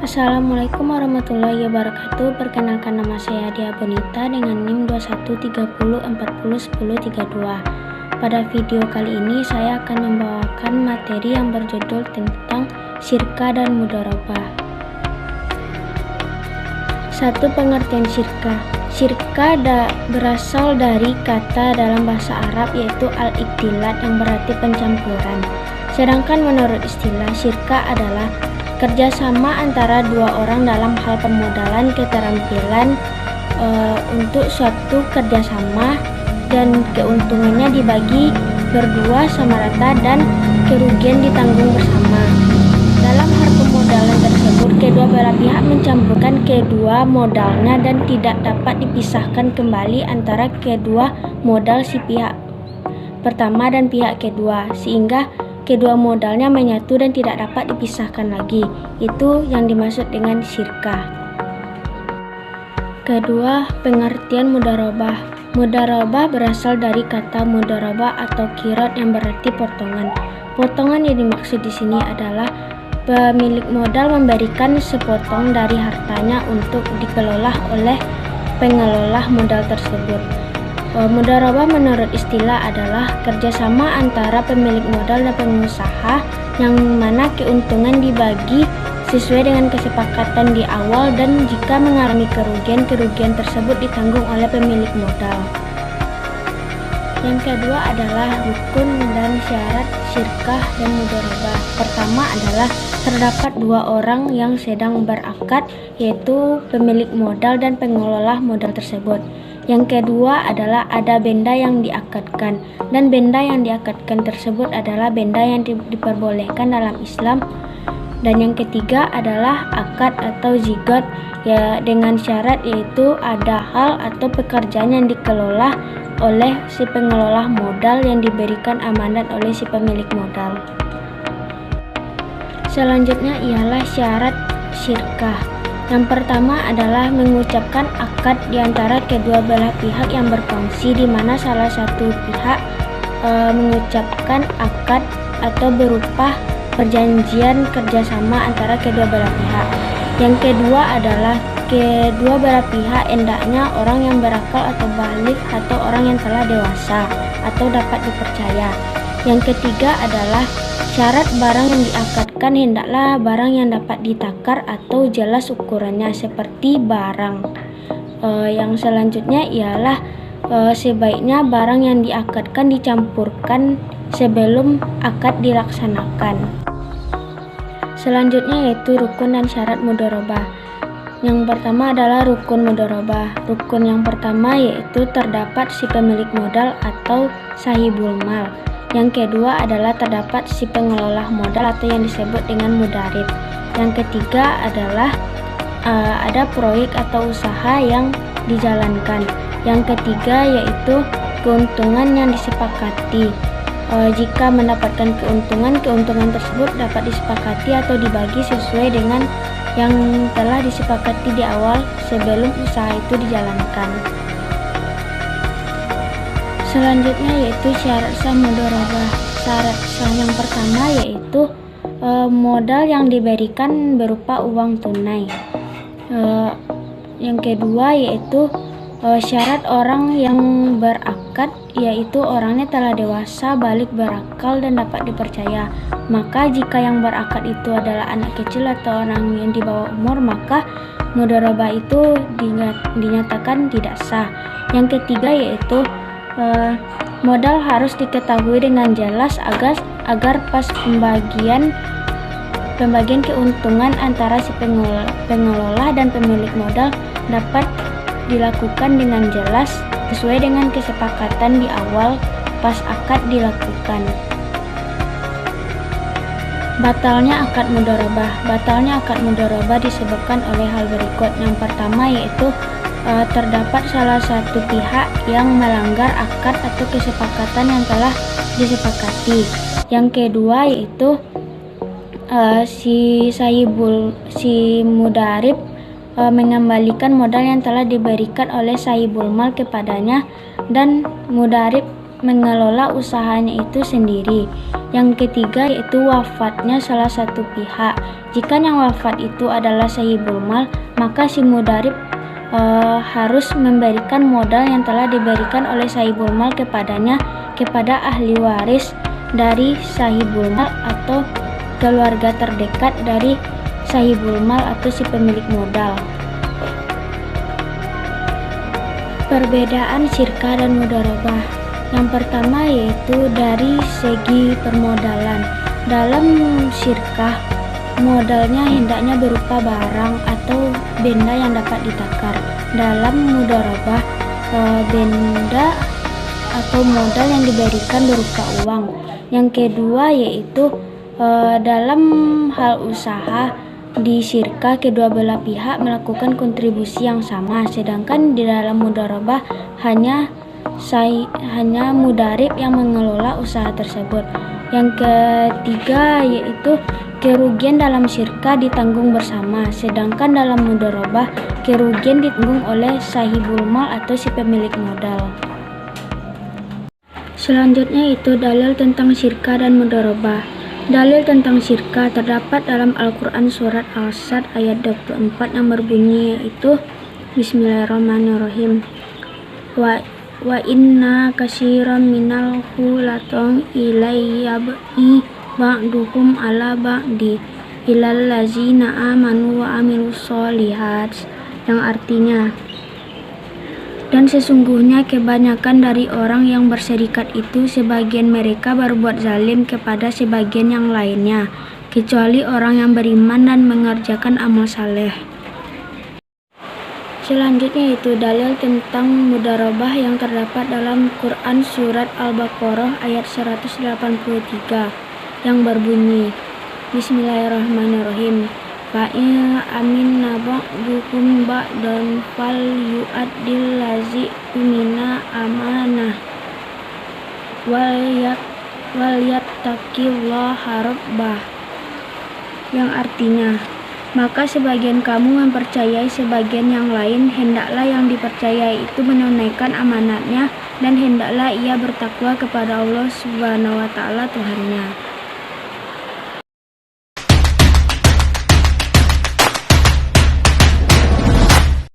Assalamualaikum warahmatullahi wabarakatuh. Perkenalkan, nama saya Dia Bonita dengan NIM 2130401032. Pada video kali ini saya akan membawakan materi yang berjudul tentang syirka dan mudharabah. 1. Pengertian syirka. Syirka berasal dari kata dalam bahasa Arab yaitu al-iktilat yang berarti pencampuran. Sedangkan menurut istilah, syirka adalah kerjasama antara dua orang dalam hal permodalan keterampilan untuk suatu kerjasama, dan keuntungannya dibagi berdua sama rata dan kerugian ditanggung bersama. Dalam hal permodalan tersebut, kedua belah pihak mencampurkan kedua modalnya dan tidak dapat dipisahkan kembali antara kedua modal si pihak pertama dan pihak kedua, sehingga kedua modalnya menyatu dan tidak dapat dipisahkan lagi. Itu yang dimaksud dengan syirka. Kedua, pengertian mudharabah. Mudharabah berasal dari kata mudharabah atau qirat yang berarti potongan. Potongan yang dimaksud di sini adalah pemilik modal memberikan sepotong dari hartanya untuk dikelola oleh pengelola modal tersebut. Mudharabah menurut istilah adalah kerjasama antara pemilik modal dan pengusaha yang mana keuntungan dibagi sesuai dengan kesepakatan di awal, dan jika mengalami kerugian tersebut ditanggung oleh pemilik modal. Yang kedua adalah rukun dan syarat syirkah dan mudharabah. Pertama adalah terdapat dua orang yang sedang berakad, yaitu pemilik modal dan pengelola modal tersebut. Yang kedua adalah ada benda yang diakadkan, dan benda yang diakadkan tersebut adalah benda yang diperbolehkan dalam Islam. Dan yang ketiga adalah akad atau zigot, ya, dengan syarat yaitu ada hal atau pekerjaan yang dikelola oleh si pengelola modal yang diberikan amanat oleh si pemilik modal. Selanjutnya ialah syarat syirkah. Yang pertama adalah mengucapkan akad di antara kedua belah pihak yang berkongsi, di mana salah satu pihak mengucapkan akad atau berupa perjanjian kerjasama antara kedua belah pihak. Yang kedua adalah kedua belah pihak hendaknya orang yang berakal atau baligh atau orang yang telah dewasa atau dapat dipercaya. Yang ketiga adalah syarat barang yang diakadkan hendaklah barang yang dapat ditakar atau jelas ukurannya seperti barang. Yang selanjutnya ialah sebaiknya barang yang diakadkan dicampurkan sebelum akad dilaksanakan. Selanjutnya yaitu rukun dan syarat mudharabah. Yang pertama adalah rukun mudharabah. Rukun yang pertama yaitu terdapat si pemilik modal atau sahibul mal. Yang kedua adalah terdapat si pengelola modal atau yang disebut dengan mudarib. Yang ketiga adalah ada proyek atau usaha yang dijalankan. Yang ketiga yaitu keuntungan yang disepakati. Jika mendapatkan keuntungan tersebut dapat disepakati atau dibagi sesuai dengan yang telah disepakati di awal sebelum usaha itu dijalankan. Selanjutnya yaitu syarat sah mudharabah. Syarat sah yang pertama yaitu modal yang diberikan berupa uang tunai. Yang kedua yaitu syarat orang yang berakad, yaitu orangnya telah dewasa, baligh, berakal, dan dapat dipercaya. Maka jika yang berakad itu adalah anak kecil atau orang yang di bawah umur, maka mudharabah itu dinyatakan tidak sah. Yang ketiga yaitu modal harus diketahui dengan jelas agar pas pembagian keuntungan antara si pengelola dan pemilik modal dapat dilakukan dengan jelas sesuai dengan kesepakatan di awal pas akad dilakukan. Batalnya akad mudharabah. Batalnya akad mudharabah disebabkan oleh hal berikut. Yang pertama yaitu terdapat salah satu pihak yang melanggar akad atau kesepakatan yang telah disepakati. Yang kedua yaitu si mudarib mengembalikan modal yang telah diberikan oleh sahibul mal kepadanya, dan mudarib mengelola usahanya itu sendiri. Yang ketiga yaitu wafatnya salah satu pihak. Jika yang wafat itu adalah sahibul mal, maka si mudarib harus memberikan modal yang telah diberikan oleh sahibul mal kepadanya kepada ahli waris dari sahibul mal atau keluarga terdekat dari sahibul mal atau si pemilik modal. Perbedaan syirkah dan mudharabah. Yang pertama yaitu dari segi permodalan. Dalam syirkah, modalnya hendaknya berupa barang atau benda yang dapat ditakar. Dalam mudharabah, benda atau modal yang diberikan berupa uang. Yang kedua yaitu dalam hal usaha, di syirkah kedua belah pihak melakukan kontribusi yang sama, sedangkan di dalam mudharabah hanya mudarib yang mengelola usaha tersebut. Yang ketiga yaitu kerugian dalam syirkah ditanggung bersama, sedangkan dalam mudharabah kerugian ditanggung oleh sahibul mal atau si pemilik modal. Selanjutnya itu dalil tentang syirkah dan mudharabah. Dalil tentang syirkah terdapat dalam Al-Quran surat Al-Sad ayat 24 yang berbunyi yaitu Bismillahirrahmanirrahim. Wa inna katsiran minal hulatong ilayya ba'duhum ala ba'di ilal lazina amanu wa amilus solihat, yang artinya, dan sesungguhnya kebanyakan dari orang yang berserikat itu sebagian mereka berbuat zalim kepada sebagian yang lainnya, kecuali orang yang beriman dan mengerjakan amal saleh. Selanjutnya itu dalil tentang mudharabah yang terdapat dalam Quran surat Al-Baqarah ayat 183 yang berbunyi Bismillahirrahmanirrahim. Fa'in aminna ba'dukum ba'dan fal yu'addil lazi umina amanah wal yattaqillaha rabbah, yang artinya, maka sebagian kamu mempercayai sebagian yang lain, hendaklah yang dipercayai itu menunaikan amanatnya dan hendaklah ia bertakwa kepada Allah Subhanahu wa taala Tuhannya.